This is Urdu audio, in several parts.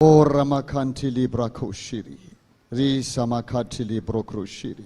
O Ramakantili Brakoshiri, Ri Samakatili Brokroshiri.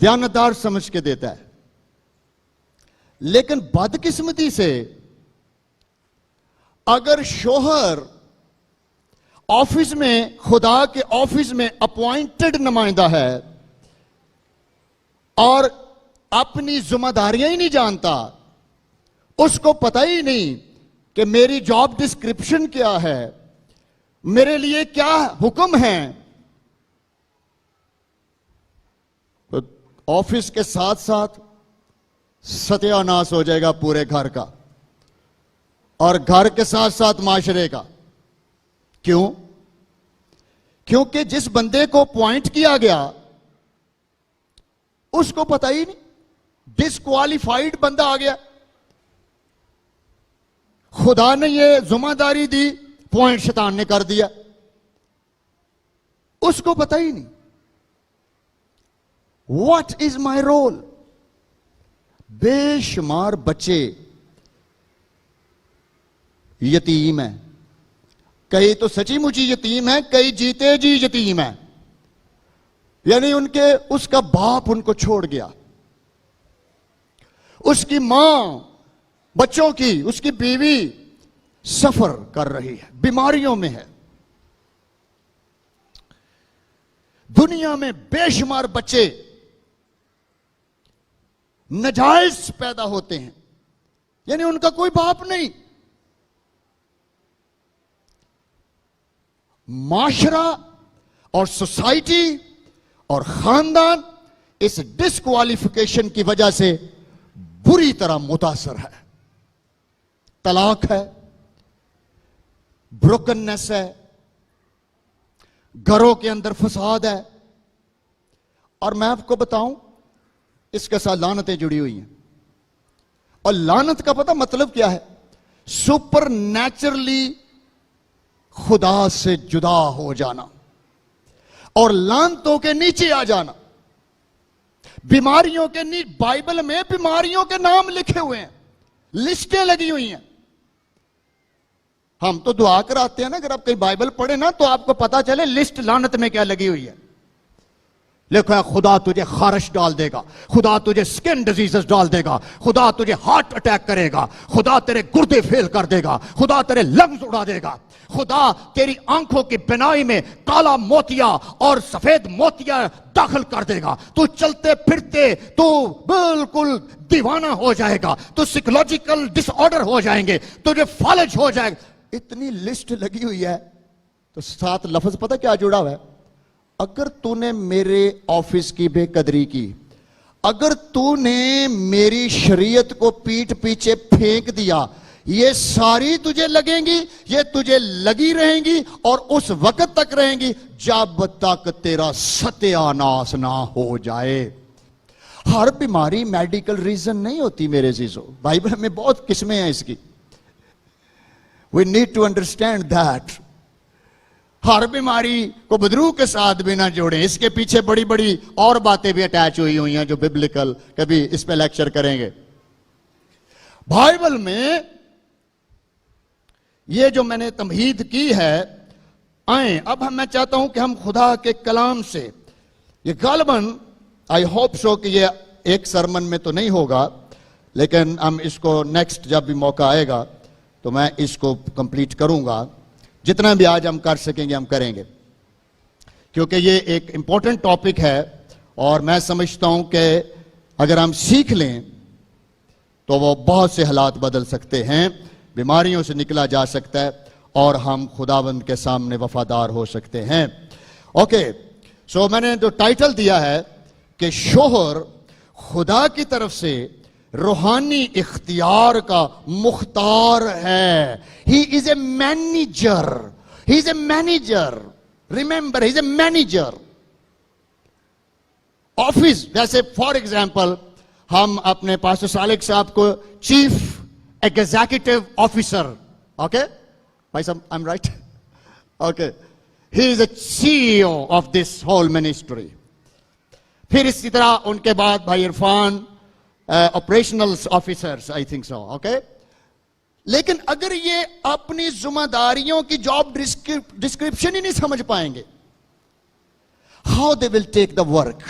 دیانتدار سمجھ کے دیتا ہے. لیکن بدقسمتی سے اگر شوہر آفس میں, خدا کے آفس میں اپوائنٹڈ نمائندہ ہے اور اپنی ذمہ داریاں ہی نہیں جانتا, اس کو پتہ ہی نہیں کہ میری جاب ڈسکرپشن کیا ہے, میرے لیے کیا حکم ہیں, آفس کے ساتھ ساتھ ستیہ ناش ہو جائے گا پورے گھر کا, اور گھر کے ساتھ ساتھ معاشرے کا. کیوں؟ کیونکہ جس بندے کو اپوائنٹ کیا گیا اس کو پتہ ہی نہیں, ڈسکوالیفائیڈ بندہ آ گیا. خدا نے یہ ذمہ داری دی, پوائنٹ شیطان نے کر دیا, اس کو پتہ ہی نہیں. What is my role? بے شمار بچے یتیم ہیں, کئی تو سچی مچی یتیم ہیں, کئی جیتے جی یتیم ہیں. یعنی ان کے اس کا باپ ان کو چھوڑ گیا, اس کی ماں بچوں کی, اس کی بیوی سفر کر رہی ہے, بیماریوں میں ہے. دنیا میں بے شمار بچے ناجائز پیدا ہوتے ہیں, یعنی ان کا کوئی باپ نہیں. معاشرہ اور سوسائٹی اور خاندان اس ڈسکوالیفیکیشن کی وجہ سے بری طرح متاثر ہے. طلاق ہے, بروکننس ہے, گھروں کے اندر فساد ہے, اور میں آپ کو بتاؤں اس کے ساتھ لعنتیں جڑی ہوئی ہیں. اور لعنت کا پتہ مطلب کیا ہے؟ سپر نیچرلی خدا سے جدا ہو جانا اور لعنتوں کے نیچے آ جانا. بیماریوں کے نیچے, بائبل میں بیماریوں کے نام لکھے ہوئے ہیں, لسٹیں لگی ہوئی ہیں. ہم تو دعا کراتے ہیں نا, اگر آپ کہیں بائبل پڑھیں نا تو آپ کو پتا چلے لسٹ لعنت میں کیا لگی ہوئی ہے. لکھا ہے خدا تجھے خارش ڈال دے گا, خدا تجھے سکن ڈیزیزز ڈال دے گا, خدا تجھے ہارٹ اٹیک کرے گا, خدا تیرے گردے فیل کر دے گا, خدا تیرے لنگز اڑا دے گا, خدا تیری آنکھوں کی بینائی میں کالا موتیا اور سفید موتیا داخل کر دے گا, تو چلتے پھرتے تو بالکل دیوانہ ہو جائے گا, تو سائیکولوجیکل ڈس آرڈر ہو جائیں گے, تجھے فالج ہو جائے گا. اتنی لسٹ لگی ہوئی ہے. تو ساتھ لفظ پتہ کیا جڑا ہوا ہے؟ اگر تو نے میرے آفس کی بے قدری کی, اگر تو نے میری شریعت کو پیٹھ پیچھے پھینک دیا, یہ ساری تجھے لگیں گی, یہ تجھے لگی رہیں گی اور اس وقت تک رہیں گی جب تک تیرا ستیہ ناش نہ ہو جائے. ہر بیماری میڈیکل ریزن نہیں ہوتی میرے عزیزو, بائبل میں بہت قسمیں ہیں اس کی. We need to understand that. ہر بیماری کو بدرو کے ساتھ بھی نہ جوڑیں, اس کے پیچھے بڑی بڑی اور باتیں بھی اٹیچ ہوئی ہیں جو ببلیکل, کبھی اس پہ لیکچر کریں گے. بائبل میں یہ جو میں نے تمہید کی ہے, آئیں اب میں چاہتا ہوں کہ ہم خدا کے کلام سے, یہ غالباً آئی ہوپ سو کہ یہ ایک سرمن میں تو نہیں ہوگا, لیکن ہم اس کو نیکسٹ جب بھی موقع آئے گا تو میں اس کو کمپلیٹ کروں گا. جتنا بھی آج ہم کر سکیں گے ہم کریں گے, کیونکہ یہ ایک امپورٹنٹ ٹاپک ہے, اور میں سمجھتا ہوں کہ اگر ہم سیکھ لیں تو وہ بہت سے حالات بدل سکتے ہیں, بیماریوں سے نکلا جا سکتا ہے, اور ہم خداوند کے سامنے وفادار ہو سکتے ہیں. اوکے, سو میں نے جو ٹائٹل دیا ہے کہ شوہر خدا کی طرف سے روحانی اختیار کا مختار ہے. He is a manager. He is a manager. Remember, he is a manager. Office جیسے فار ایگزامپل ہم اپنے پاسٹر صالح صاحب کو چیف ایگزیکٹو آفیسر, اوکے بھائی صاحب, I am right, okay, he is a CEO of this whole ministry. پھر اسی طرح ان کے بعد بھائی Irfan operational officers, I think so, okay. لیکن اگر یہ اپنی ذمہ داریوں کی جاب ڈسکرپشن ہی نہیں سمجھ پائیں گے, how they will take the work.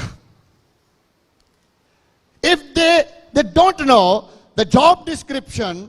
know, the job description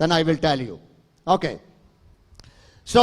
then I will tell you. Okay. So,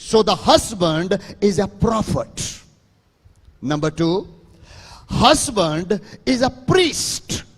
So the husband is a prophet. Number 2, husband is a priest,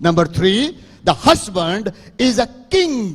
Number 3, the husband is a king.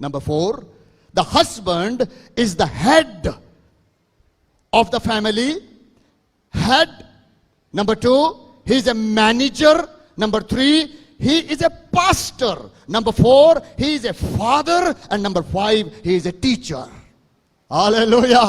Number 4, the husband is the head of the family. Head. Number 2, he is a manager. Number 3, he is a pastor. Number 4, he is a father. And number 5, he is a teacher. Hallelujah.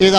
ਇਹਦਾ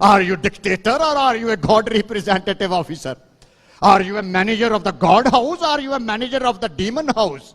Are you dictator or are you a God representative officer? Are you a manager of the God house or are you a manager of the demon house?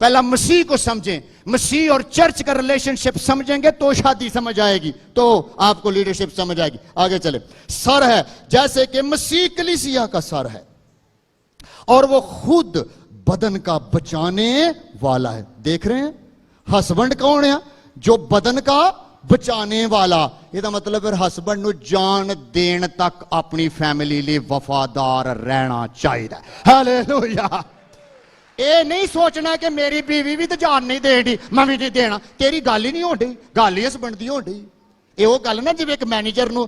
پہلا مسیح کو سمجھیں, مسیح اور چرچ کا ریلیشن شپ سمجھیں گے تو شادی سمجھ آئے گی, تو آپ کو لیڈرشپ سمجھ آئے گی. آگے چلے. سر ہے, جیسے کہ مسیح کلیسیا کا سر ہے اور وہ خود بدن کا بچانے والا ہے. دیکھ رہے ہیں ہسبینڈ کون ہے؟ جو بدن کا بچانے والا. یہ مطلب پھر ہسبینڈ نو جان دین تک اپنی فیملی لی وفادار رہنا چاہیے. ہالےلویا. اے نہیں سوچنا کہ میری بیوی بھی تو جان نہیں دے دی, میں بھی نہیں دینا. تیری گل ہی نہیں ہو رہی, گل ہی ہسبینڈ دی ہو رہی. یہ وہ گل نا جی ایک مینیجر نو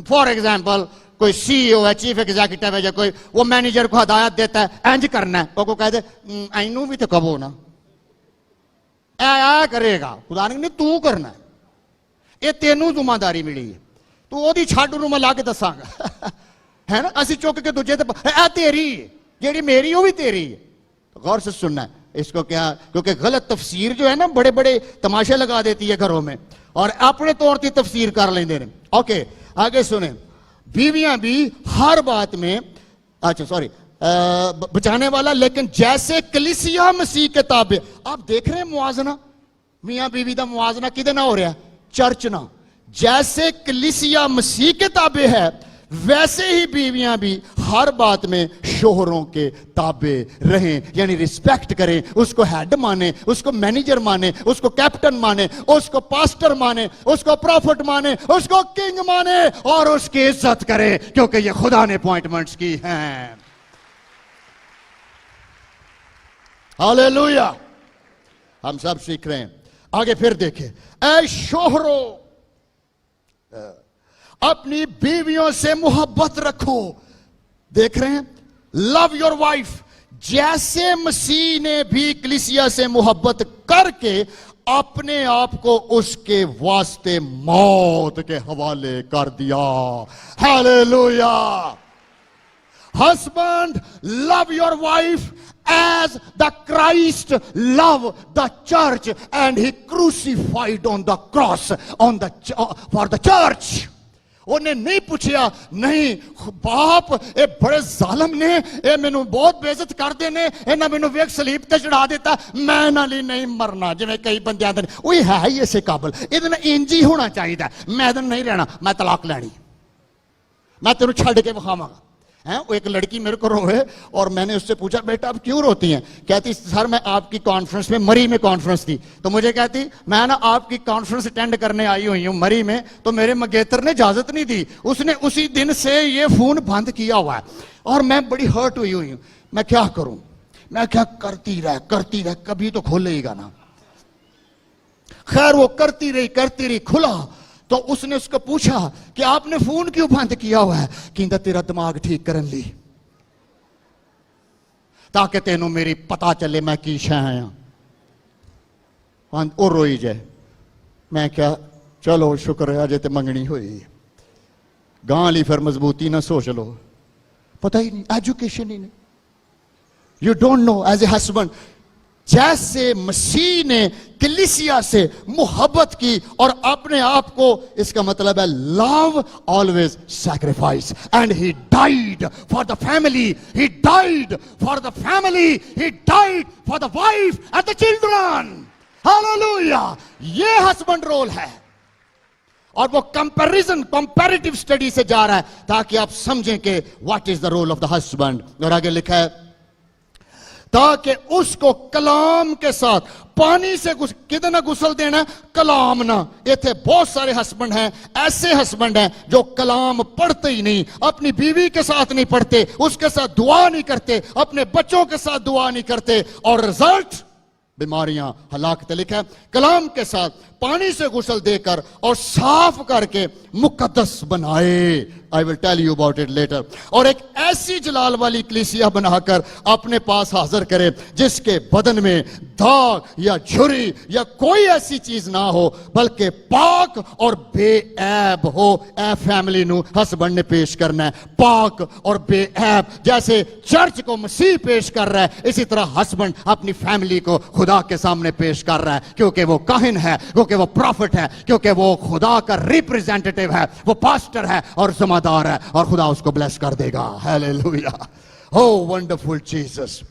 فار ایگزامپل کوئی سی ای او ہے, چیف ایگزیکٹو ہے, یا کوئی وہ مینیجر کو ہدایت دیتا ہے انج کرنا ہے, وہ کو کہہ دے اینو بھی تو کہو نا, اے کرے گا. خدا نے نہیں تو کرنا ہے, یہ تینوں ذمہ داری ملی ہے, تو وہ دی چھڈ نو میں لا کے دساں گا ہے نا. اسی چک کے دوجے تے اے تیری ہے, جیڑی میری وہ بھی تیری ہے. غور سے سننا ہے اس کو کیا, کیونکہ غلط تفسیر جو ہے نا بڑے بڑے تماشے لگا دیتی ہے گھروں میں, اور اپنے طور کی تفسیر کر لیندے نے. اوکے آگے سنیں. بیویاں بھی ہر بات میں, اچھا سوری, بچانے والا, لیکن جیسے کلیسیا مسیح کے تابع. آپ دیکھ رہے ہیں موازنہ, میاں بیوی دا موازنہ کدے نہ ہو رہا ہے؟ چرچ نہ. جیسے کلیسیا مسیح کے تابع ہے ویسے ہی بیویاں بھی ہر بات میں شوہروں کے تابع رہیں, یعنی ریسپیکٹ کریں, اس کو ہیڈ مانیں, اس کو مینیجر مانیں, اس کو کیپٹن مانیں, اس کو پاسٹر مانیں, اس کو پروفٹ مانیں, اس کو کنگ مانیں, اور اس کی عزت کریں, کیونکہ یہ خدا نے اپوائنٹمنٹس کی ہیں. ہالےلویا. ہم سب سیکھ رہے ہیں. آگے پھر دیکھیں. اے شوہرو اپنی بیویوں سے محبت رکھو. دیکھ رہے ہیں, لو یور وائف, جیسے مسیح نے بھی کلیسیا سے محبت کر کے اپنے آپ کو اس کے واسطے موت کے حوالے کر دیا. ہالےلویا. Husband, love your wife as the Christ loved the church and he crucified on the cross for the church. انہیں نہیں پوچھیا, نہیں باپ اے بڑے ظالم نے, اے میں نو بہت بےعزت کر دینے, اے نہ میں نو ویک سلیب تے چڑھا دیتا, میں نہ لی نہیں مرنا. جو میں کئی بندے آتے ہیں وہی ہے ہی اسے قابل, ادھر انجی ہونا چاہیے, میں ادھر نہیں رہنا, میں طلاق لینی, میں تیروں چھڑ کے بخاواں گا. وہ ایک لڑکی میرے کو روئے, اور میں نے اس سے پوچھا بیٹا آپ کیوں روتی ہیں؟ کہتی سر میں آپ کی کانفرنس میں, مری میں کانفرنس تھی, تو مجھے کہتی میں نا آپ کی کانفرنس اٹینڈ کرنے آئی ہوئی ہوں مری میں, تو میرے مگیتر نے اجازت نہیں دی, اس نے اسی دن سے یہ فون بند کیا ہوا ہے, اور میں بڑی ہرٹ ہوئی ہوں, میں کیا کروں؟ میں کیا کرتی رہ کبھی تو کھولے گا نا. خیر وہ کرتی رہی, کھلا تو اس نے اس کو پوچھا کہ آپ نے فون کیوں بند کیا ہوا ہے؟ کہندا تیرا دماغ ٹھیک کرن لی, تاکہ تینوں میری پتا چلے میں کی شے ہاں. اور روئی جائے. میں کیا چلو شکر ہے اجے تے منگنی ہوئی, گاں لی پھر مضبوطی نہ سوچ لو, پتہ ہی نہیں, ایجوکیشن ہی نہیں. You don't know as a husband. جیسے مسیح نے کلیسیا سے محبت کی اور اپنے آپ کو, اس کا مطلب ہے love always sacrifice, and he died for the family, he died for the family, he died for the wife and the children. hallelujah. یہ ہسبینڈ رول ہے, اور وہ comparative study سے جا رہا ہے تاکہ آپ سمجھیں کہ what is the role of the husband. اور آگے لکھا ہے تاکہ اس کو کلام کے ساتھ پانی سے کتنا غسل دینا, کلام نہ. ایتھے بہت سارے ہسبینڈ ہیں, ایسے ہسبینڈ ہیں جو کلام پڑھتے ہی نہیں, اپنی بیوی کے ساتھ نہیں پڑھتے, اس کے ساتھ دعا نہیں کرتے, اپنے بچوں کے ساتھ دعا نہیں کرتے, اور رزلٹ بیماریاں, ہلاکت. لکھا ہے کلام کے ساتھ پانی سے غسل دے کر اور صاف کر کے مقدس بنائے. I will tell you about it later. اور ایک ایسی جلال والی کلیسیا بنا کر اپنے پاس حاضر کرے جس کے بدن میں داغ یا جھری یا کوئی ایسی چیز نہ ہو, بلکہ پاک اور بے عیب ہو. اے فیملی نو ہسبینڈ نے پیش کرنا ہے پاک اور بے عیب. جیسے چرچ کو مسیح پیش کر رہا ہے, اسی طرح ہسبینڈ اپنی فیملی کو خدا کے سامنے پیش کر رہا ہے, کیونکہ وہ کاہن ہے, کیونکہ وہ پروفٹ ہے, کیونکہ وہ خدا کا ریپریزنٹیٹیو ہے, وہ پاسٹر ہے اور ذمہ دار ہے, اور خدا اس کو بلیس کر دے گا. ہالےلویا. Oh wonderful Jesus.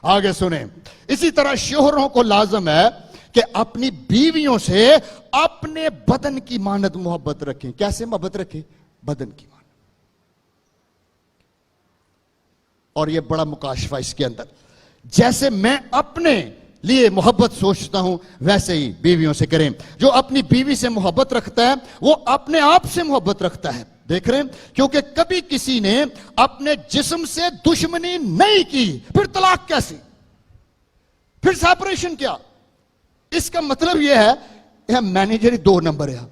آگے سنیں، اسی طرح شوہروں کو لازم ہے کہ اپنی بیویوں سے اپنے بدن کی مانند محبت رکھیں. کیسے محبت رکھیں؟ بدن کی مانند. اور یہ بڑا مکاشفہ اس کے اندر، جیسے میں اپنے لیے محبت سوچتا ہوں ویسے ہی بیویوں سے کریں. جو اپنی بیوی سے محبت رکھتا ہے وہ اپنے آپ سے محبت رکھتا ہے. دیکھ رہے ہیں، کیونکہ کبھی کسی نے اپنے جسم سے دشمنی نہیں کی، پھر طلاق کیسی، پھر سیپریشن کیا؟ اس کا مطلب یہ ہے یہ مینیجر 2 نمبر ہے،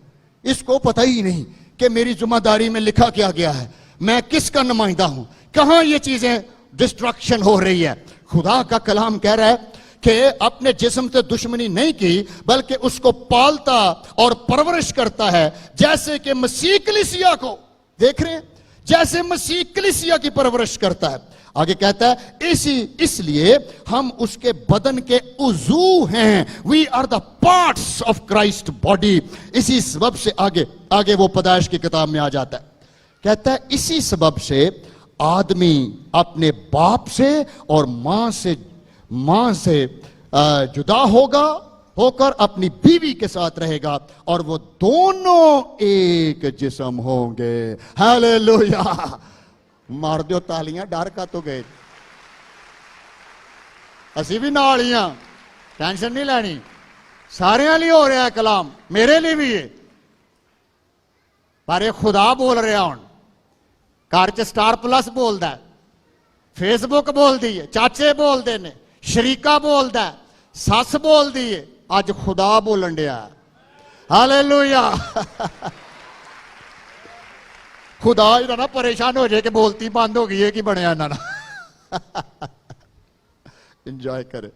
اس کو پتہ ہی نہیں کہ میری ذمہ داری میں لکھا کیا گیا ہے، میں کس کا نمائندہ ہوں، کہاں یہ چیزیں ڈسٹرکشن ہو رہی ہے. خدا کا کلام کہہ رہا ہے کہ اپنے جسم سے دشمنی نہیں کی بلکہ اس کو پالتا اور پرورش کرتا ہے، جیسے کہ مسیح کلیسیا کو، دیکھ رہے ہیں، جیسے مسیح کلیسیا کی پرورش کرتا ہے. آگے کہتا ہے اس لیے ہم اس کے بدن کے عضو ہیں. We are the parts of Christ body. اسی سبب سے آگے وہ پیدائش کی کتاب میں آ جاتا ہے، کہتا ہے اسی سبب سے آدمی اپنے باپ سے اور ماں سے جدا ہو کر اپنی بیوی کے ساتھ رہے گا اور وہ دونوں ایک جسم ہوں گے. ہاللیلویا. مار دیو تالیاں، ڈر کا تو گئے اسی بھی نالیاں، ٹینشن نہیں لینی، سارے لیے ہو رہا ہے کلام، میرے لیے بھی ہے، پر یہ خدا بول رہا ہوں. گھر چ سٹار پلس بولدا ہے، فیس بک بول دی ہے، چاچے بول دے نے، شریکا بولدا ہے، سس بول دی ہے، اج خدا بولن ڈیا. ہاللیلویا. خدا ہی نا پریشان ہو جائے کہ بولتی بند ہو گئی ہے کہ بنیا نا. انجوائے کرے.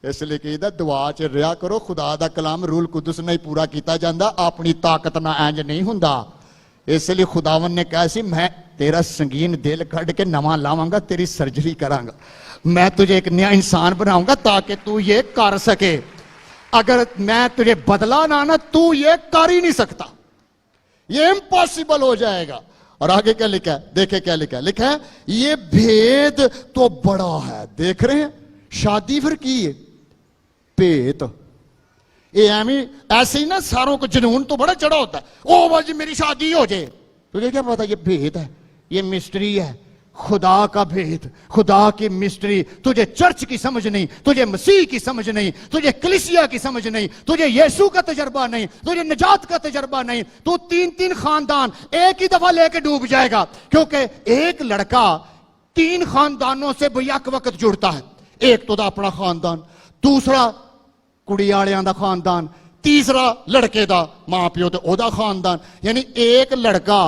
اس لیے کہ دعا چ رہا کرو. خدا دا کلام رول قدس نہیں پورا کیتا جاندا، اپنی طاقت نہ انج نہیں ہوندا. اس لیے خداون نے کہا سی میں تیرا سنگین دل کھڑ کے نواں لاواں گا، تیری سرجری کراں گا، میں تجھے ایک نیا انسان بناؤں گا تاکہ تو یہ کر سکے. اگر میں تجھے بدلا نہ تو یہ کر ہی نہیں سکتا، یہ امپاسبل ہو جائے گا. اور آگے کیا لکھا ہے؟ دیکھیں کیا لکھا ہے. لکھا ہے یہ بھید تو بڑا ہے. دیکھ رہے ہیں، شادی پھر کی ہے بھید. یہ ایسے ہی نا ساروں کو جنون تو بڑا چڑھا ہوتا ہے، او بھائی میری شادی ہو جائے. تجھے کیا پتا یہ بھید ہے، یہ مسٹری ہے، خدا کا بھید، خدا کی مسٹری. تجھے چرچ کی سمجھ نہیں، تجھے مسیح کی سمجھ نہیں، تجھے کلیسیا کی سمجھ نہیں، تجھے یسوع کا تجربہ نہیں، تجھے نجات کا تجربہ نہیں. تو 3 خاندان ایک ہی دفعہ لے کے ڈوب جائے گا، کیونکہ ایک لڑکا 3 خاندانوں سے بیک وقت جڑتا ہے. ایک تو دا اپنا خاندان، دوسرا کڑی آلیاں دا خاندان، تیسرا لڑکے دا ماں پیو تے او دا خاندان. یعنی ایک لڑکا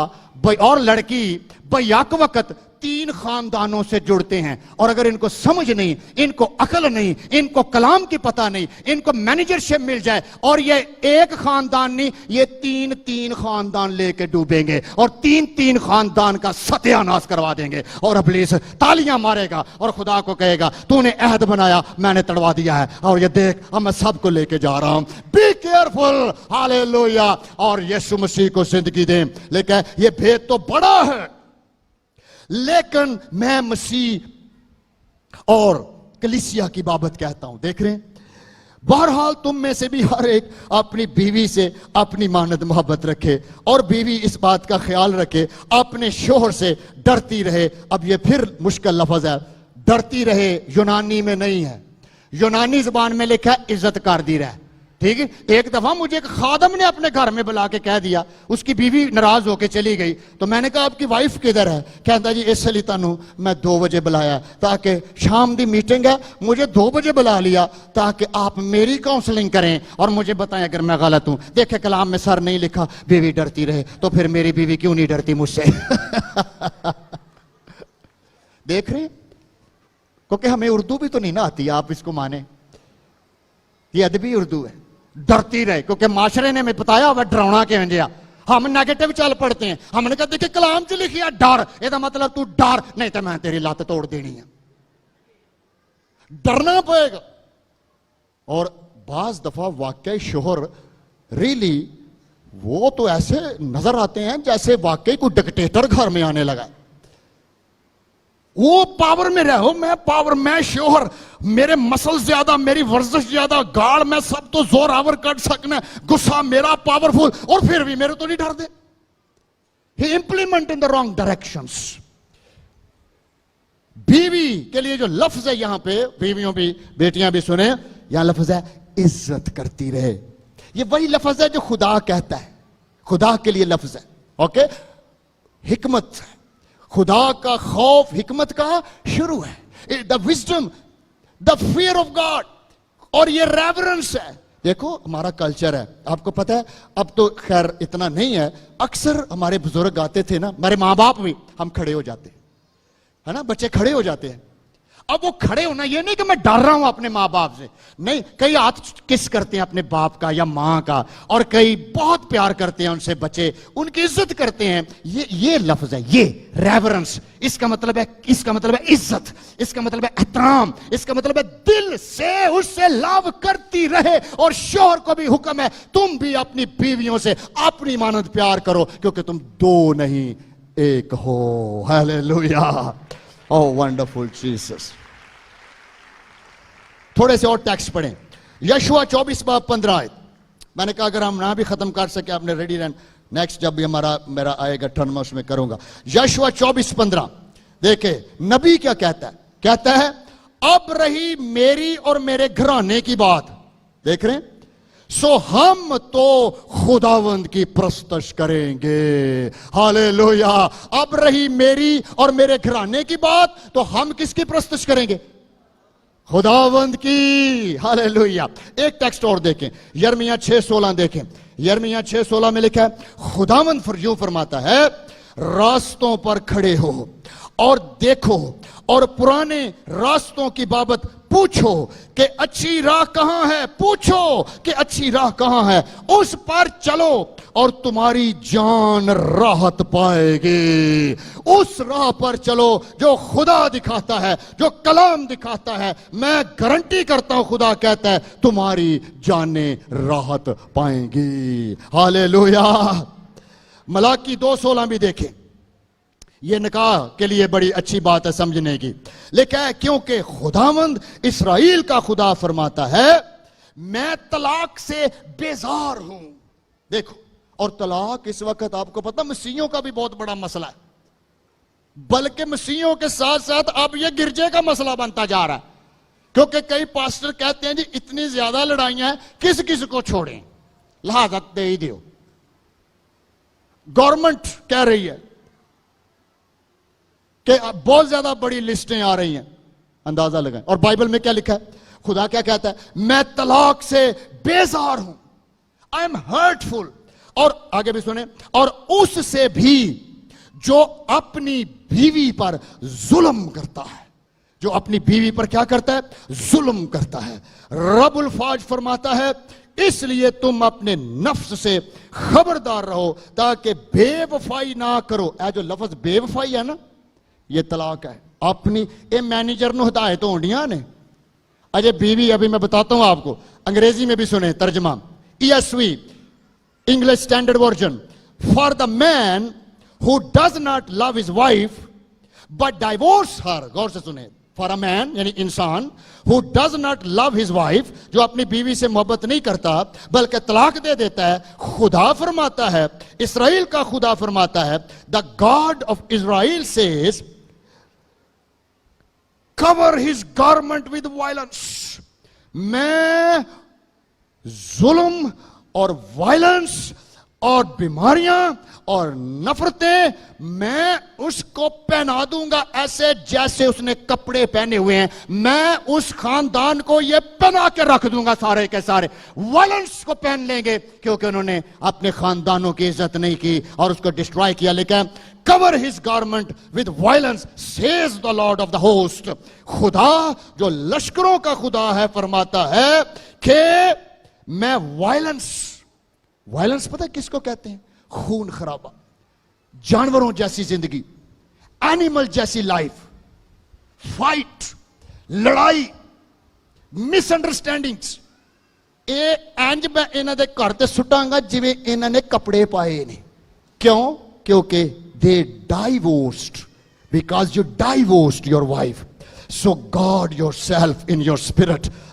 اور لڑکی بیک وقت 3 خاندانوں سے جڑتے ہیں. اور اگر ان کو سمجھ نہیں، ان کو عقل نہیں، ان کو کلام کی پتہ نہیں، ان کو مینیجرشپ مل جائے اور یہ ایک خاندان نہیں، یہ 3 خاندان لے کے ڈوبیں گے اور 3 خاندان کا ستیہ ناش کروا دیں گے. اور ابلیس تالیاں مارے گا اور خدا کو کہے گا تو نے عہد بنایا، میں نے تڑوا دیا ہے، اور یہ دیکھ اب میں سب کو لے کے جا رہا ہوں. Be careful. ہاللیلویا. اور یسوع مسیح کو زندگی دیں. لیکن یہ بھید تو بڑا ہے، لیکن میں مسیح اور کلیسیا کی بابت کہتا ہوں. دیکھ رہے ہیں، بہرحال تم میں سے بھی ہر ایک اپنی بیوی سے اپنی مانند محبت رکھے، اور بیوی اس بات کا خیال رکھے اپنے شوہر سے ڈرتی رہے. اب یہ پھر مشکل لفظ ہے، ڈرتی رہے یونانی میں نہیں ہے، یونانی زبان میں لکھا ہے عزت کر دی رہے. ٹھیک ہے. ایک دفعہ مجھے ایک خادم نے اپنے گھر میں بلا کے کہہ دیا، اس کی بیوی ناراض ہو کے چلی گئی. تو میں نے کہا آپ کی وائف کدھر ہے؟ کہتا جی اس لیے تانوں میں 2 بجے بلایا تاکہ شام دی میٹنگ ہے، مجھے 2 بجے بلا لیا تاکہ آپ میری کاؤنسلنگ کریں اور مجھے بتائیں اگر میں غلط ہوں. دیکھیں کلام میں سر نہیں لکھا بیوی ڈرتی رہے، تو پھر میری بیوی کیوں نہیں ڈرتی مجھ سے؟ دیکھ رہے ہیں، کیونکہ ہمیں اردو بھی تو نہیں نہ آتی، آپ اس کو مانیں، یہ ادبی اردو ہے. ڈرتی رہے، کیونکہ معاشرے نے ہمیں بتایا ہوا ڈراؤنا کہ انجیا ہم نیگیٹو چل پڑتے ہیں. ہم نے کہا دیکھیں کلام چ لکھیا ڈر، یہ مطلب تو ڈر نہیں تو میں تیری لت توڑ دینی ہے. ڈرنا پڑے گا. اور بعض دفعہ واقعی شوہر ریلی وہ تو ایسے نظر آتے ہیں جیسے واقعی کوئی ڈکٹیٹر گھر میں آنے لگا. وہ پاور میں رہو, میں پاور, میں شوہر, میرے مسل زیادہ, میری ورزش زیادہ, گاڑ میں سب تو زور آور کر سکنا, غصہ میرا پاورفل, اور پھر بھی میرے تو نہیں ڈر دے. He implement in the wrong directions. بیوی کے لیے جو لفظ ہے یہاں پہ, بیویوں بھی, بیٹیاں بھی سنیں, یہاں لفظ ہے عزت کرتی رہے. یہ وہی لفظ ہے جو خدا کہتا ہے, خدا کے لیے لفظ ہے. اوکے, حکمت, خدا کا خوف حکمت کا شروع ہے. The wisdom, the fear of God, اور یہ ریورنس ہے. دیکھو ہمارا کلچر ہے, آپ کو پتا ہے, اب تو خیر اتنا نہیں ہے, اکثر ہمارے بزرگ آتے تھے نا, ہمارے ماں باپ بھی, ہم کھڑے ہو جاتے ہے نا, بچے کھڑے ہو جاتے ہیں. اب وہ کھڑے ہونا یہ نہیں کہ میں ڈر رہا ہوں اپنے ماں باپ سے, نہیں, کئی ہاتھ کس کرتے ہیں اپنے باپ کا یا ماں کا, اور کئی بہت پیار کرتے ہیں ان سے بچے, ان کی عزت کرتے ہیں. یہ لفظ ہے, یہ ریورنس, اس کا مطلب ہے عزت, اس کا مطلب ہے احترام, اس کا مطلب ہے دل سے اس سے لو کرتی رہے. اور شوہر کو بھی حکم ہے تم بھی اپنی بیویوں سے اپنی مانند پیار کرو, کیونکہ تم دو نہیں ایک ہو. ہیلیلویا, او ونڈرفل جیسس. تھوڑے سے اور ٹیکسٹ پڑھیں. یشوع 24:15 آیت. میں نے کہا اگر ہم نہ بھی ختم کر سکے, آپ نے ریڈی رہنا, نیکسٹ جب بھی میرا آئے گا ٹرن میں اس میں کروں گا. یشوع 24:15 دیکھیں نبی کیا کہتا ہے. کہتا ہے اب رہی میری اور میرے گھرانے کی بات, دیکھ رہے ہیں, سو ہم تو خداوند کی پرستش کریں گے. ہالےلویا. اب رہی میری اور میرے گھرانے کی بات, تو ہم کس کی پرستش کریں گے؟ خداوند کی. ہالےلویا. ایک ٹیکسٹ اور دیکھیں, یرمیہ 6:16 دیکھیں. یرمیہ 6:16 میں لکھا ہے خداوند یوں فرماتا ہے, راستوں پر کھڑے ہو اور دیکھو اور پرانے راستوں کی بابت پوچھو کہ اچھی راہ کہاں ہے, پوچھو کہ اچھی راہ کہاں ہے, اس پر چلو اور تمہاری جان راحت پائے گی. اس راہ پر چلو جو خدا دکھاتا ہے, جو کلام دکھاتا ہے. میں گارنٹی کرتا ہوں, خدا کہتا ہے تمہاری جانیں راحت پائیں گی. ہالےلویا. ملاکی 2:16 بھی دیکھیں. یہ نکاح کے لیے بڑی اچھی بات ہے سمجھنے کی. لکھا ہے کیونکہ خداوند اسرائیل کا خدا فرماتا ہے میں طلاق سے بیزار ہوں. دیکھو, اور طلاق اس وقت آپ کو پتا مسیحیوں کا بھی بہت بڑا مسئلہ ہے, بلکہ مسیحیوں کے ساتھ ساتھ اب یہ گرجے کا مسئلہ بنتا جا رہا ہے. کیونکہ کئی پاسٹر کہتے ہیں جی اتنی زیادہ لڑائیاں ہیں, کس کو چھوڑیں, لہذا دے ہی دیو. گورنمنٹ کہہ رہی ہے کہ بہت زیادہ بڑی لسٹیں آ رہی ہیں, اندازہ لگائیں. اور بائبل میں کیا لکھا ہے, خدا کیا کہتا ہے, میں طلاق سے بیزار ہوں, آئی ایم ہرٹفل. اور آگے بھی سنیں, اور اس سے بھی جو اپنی بیوی پر ظلم کرتا ہے, جو اپنی بیوی پر کیا کرتا ہے, ظلم کرتا ہے. رب الفاظ فرماتا ہے اس لیے تم اپنے نفس سے خبردار رہو تاکہ بے وفائی نہ کرو. اے جو لفظ بے وفائی ہے نا, یہ طلاق ہے. اپنی اے مینیجر نو ہدایت ہونڈیاں نے, اجے بیوی, ابھی میں بتاتا ہوں آپ کو, انگریزی میں بھی سنیں ترجمہ, ESV English Standard Version. For the man who does not love his wife but divorce her, غور سے سنیں, for a man یعنی انسان who does not love his wife, جو اپنی بیوی سے محبت نہیں کرتا بلکہ طلاق دے دیتا ہے, خدا فرماتا ہے, اسرائیل کا خدا فرماتا ہے, the God of Israel says cover his garment with violence. میں ظلم اور وائلنس اور بیماریاں اور نفرتیں میں اس کو پہنا دوں گا ایسے جیسے اس نے کپڑے پہنے ہوئے ہیں. میں اس خاندان کو یہ پہنا کے رکھ دوں گا, سارے کے سارے وائلنس کو پہن لیں گے کیونکہ انہوں نے اپنے خاندانوں کی عزت نہیں کی اور اس کو ڈسٹرائے کیا. لکھا cover his garment with violence says the Lord of the host. خدا جو لشکروں کا خدا ہے فرماتا ہے کہ میں وائلنس پتہ کس کو کہتے ہیں, خون خرابہ, جانوروں جیسی زندگی, اینیمل جیسی لائف, فائٹ, لڑائی, مس انڈرسٹینڈنگز. اے انج میں انہاں دے گھر تے سٹاں گا جویں انہاں نے کپڑے پائے نے. کیوں؟ کیونکہ they divorced, because you divorced your wife, so guard yourself in your spirit.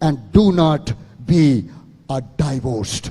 and do not be a divorced,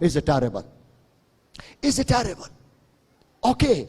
Is it terrible? Is it terrible? Okay,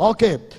Okay,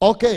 Okay,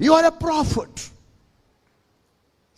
You are a prophet।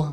ਹਾਂ।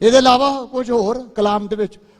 ਇਹਦੇ ਇਲਾਵਾ ਕੁਝ ਹੋਰ ਕਲਾਮ ਦੇ ਵਿੱਚ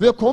ਵੇਖੋ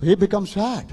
He becomes sad।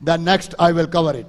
Then next I will cover it।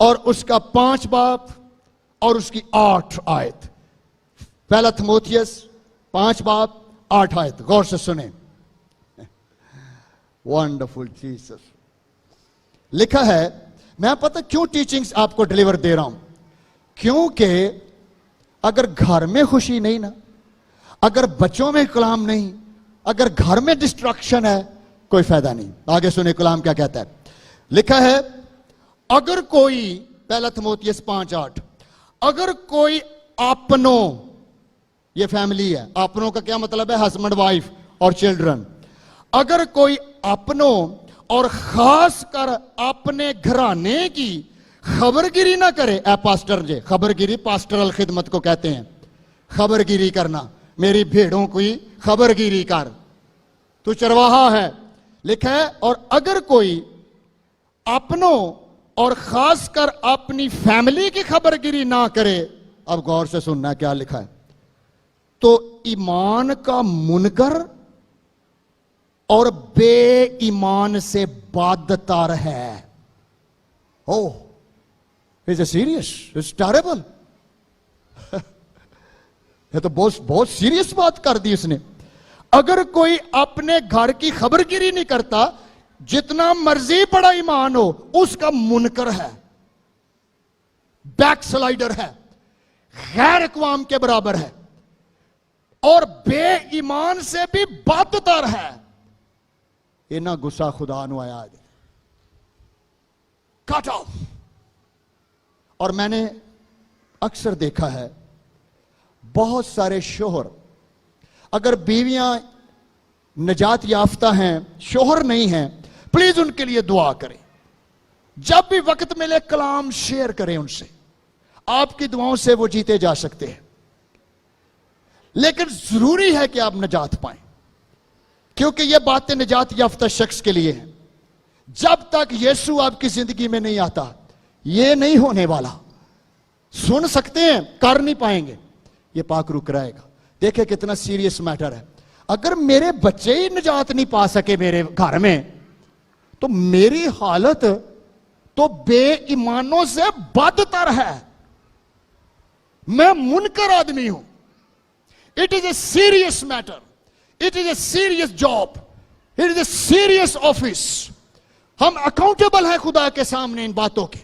اور اس کا 5 باب اور اس کی 8 آیت. پہلا تیموتھیوس 5 باب 8 آیت, غور سے سنیں. Wonderful Jesus. لکھا ہے, میں پتہ کیوں ٹیچنگز آپ کو ڈیلیور دے رہا ہوں, کیونکہ اگر گھر میں خوشی نہیں نا, اگر بچوں میں کلام نہیں, اگر گھر میں ڈسٹریکشن ہے, کوئی فائدہ نہیں. آگے سنیں کلام کیا کہتا ہے. لکھا ہے, اگر کوئی, پہلا تیموتھیوس 5:8, اگر کوئی اپنوں, یہ فیملی ہے, اپنوں کا کیا مطلب ہے, ہسبینڈ وائف اور چلڈرن, اگر کوئی اپنوں اور خاص کر اپنے گھرانے کی خبرگیری نہ کرے. اے پاسٹر جی, خبرگیری پاسٹرل خدمت کو کہتے ہیں, خبرگیری کرنا. میری بھیڑوں کی خبرگیری کر, تو چرواہا ہے. لکھا ہے, اور اگر کوئی اپنوں اور خاص کر اپنی فیملی کی خبرگیری نہ کرے. اب غور سے سننا کیا لکھا ہے, تو ایمان کا منکر اور بے ایمان سے بدتر ہے. Oh, is it serious? It's terrible. یہ تو بہت سیریس بات کر دی اس نے. اگر کوئی اپنے گھر کی خبرگیری نہیں کرتا, جتنا مرضی بڑا ایمان ہو, اس کا منکر ہے, بیک سلائیڈر ہے, غیر اقوام کے برابر ہے, اور بے ایمان سے بھی بدتر ہے. اینا غصہ خدا نو آیا ہے. Cut off. اور میں نے اکثر دیکھا ہے, بہت سارے شوہر, اگر بیویاں نجات یافتہ ہیں, شوہر نہیں ہیں, پلیز ان کے لیے دعا کریں. جب بھی وقت ملے کلام شیئر کریں ان سے. آپ کی دعاؤں سے وہ جیتے جا سکتے ہیں. لیکن ضروری ہے کہ آپ نجات پائیں, کیونکہ یہ باتیں نجات یافتہ شخص کے لیے ہیں. جب تک یسوع آپ کی زندگی میں نہیں آتا, یہ نہیں ہونے والا. سن سکتے ہیں, کر نہیں پائیں گے. یہ پاک رک رہے گا. دیکھیں کتنا سیریس میٹر ہے. اگر میرے بچے ہی نجات نہیں پا سکے میرے گھر میں, تو میری حالت تو بے ایمانوں سے بدتر ہے. میں منکر آدمی ہوں. It is a serious matter. It is a serious job. It is a serious office. ہم اکاؤنٹیبل ہیں خدا کے سامنے ان باتوں کے.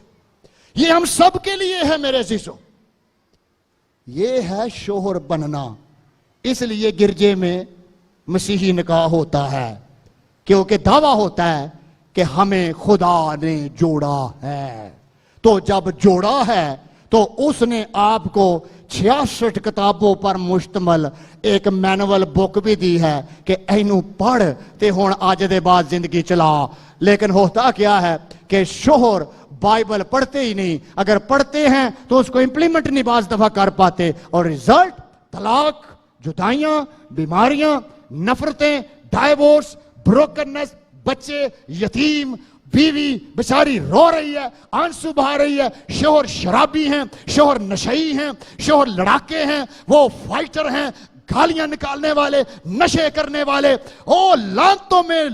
یہ ہم سب کے لیے ہے میرے عزیزوں. یہ ہے شوہر بننا. اس لیے گرجے میں مسیحی نکاح ہوتا ہے, کیونکہ دعویٰ ہوتا ہے کہ ہمیں خدا نے جوڑا ہے. تو جب جوڑا ہے تو اس نے آپ کو 66 کتابوں پر مشتمل ایک مینول بک بھی دی ہے کہ اینو پڑھ تے ہون آج دے بعد زندگی چلا. لیکن ہوتا کیا ہے کہ شوہر بائبل پڑھتے ہی نہیں. اگر پڑھتے ہیں تو اس کو امپلیمنٹ نہیں بعض دفعہ کر پاتے, اور ریزلٹ طلاق, جدائیاں, بیماریاں, نفرتیں, ڈائیورس, بروکننس, بچے یتیم, بیوی بیچاری رو رہی ہے, آنسو بہا رہی ہے, شوہر شرابی ہیں, شوہر نشئی ہیں, شوہر لڑاکے ہیں, وہ فائٹر ہیں, گالیاں نکالنے والے, نشے کرنے والے, او لانتوں میں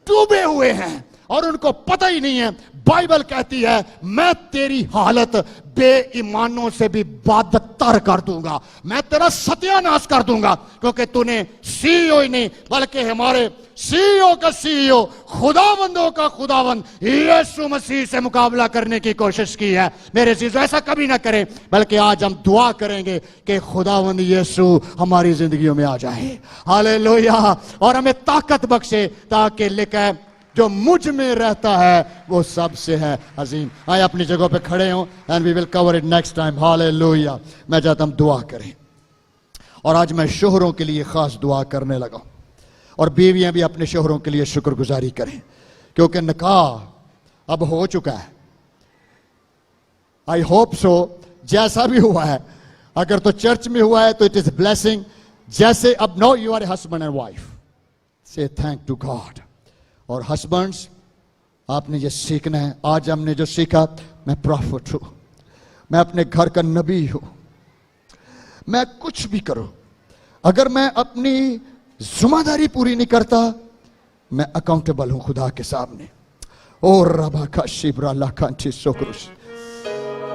ڈوبے ہوئے ہیں اور ان کو پتہ ہی نہیں ہے. بائبل کہتی ہے میں تیری حالت بے ایمانوں سے بھی بدتر کر دوں گا, میں تیرا ستیہ ناش کر دوں گا, کیونکہ تو نے سی ای او ہی نہیں بلکہ ہمارے سی ای او کا سی ای او, خداوندوں کا خداوند یسوع مسیح سے مقابلہ کرنے کی کوشش کی ہے. میرے عزیزو ایسا کبھی نہ کریں, بلکہ آج ہم دعا کریں گے کہ خداوند یسوع ہماری زندگیوں میں آ جائے. ہاللیلویہ. اور ہمیں طاقت بخشے تاکہ لکھے جو مجھ میں رہتا ہے وہ سب سے ہے عظیم. آئے اپنی جگہوں پہ کھڑے ہوں, and we will cover it next time. ہاللیلویہ. میں چاہتا ہوں دعا کریں, اور آج میں شوہروں کے لیے خاص دعا کرنے لگا, اور بیویاں بھی اپنے شوہروں کے لیے شکر گزاری کریں, کیونکہ نکاح اب ہو چکا ہے. I hope so. جیسا بھی ہوا ہے, اگر تو چرچ میں ہوا ہے تو it is a blessing. جیسے اب now you are a husband and wife. Say thank to God. اور ہسبینڈز آپ نے یہ سیکھنا ہے. آج ہم نے جو سیکھا, میں پروفٹ ہوں, میں اپنے گھر کا نبی ہوں, میں کچھ بھی کروں, اگر میں اپنی ذمہ داری پوری نہیں کرتا, میں اکاؤنٹیبل ہوں خدا کے سامنے. اور ربا کا شبرا اللہ کا انٹی سوکروش.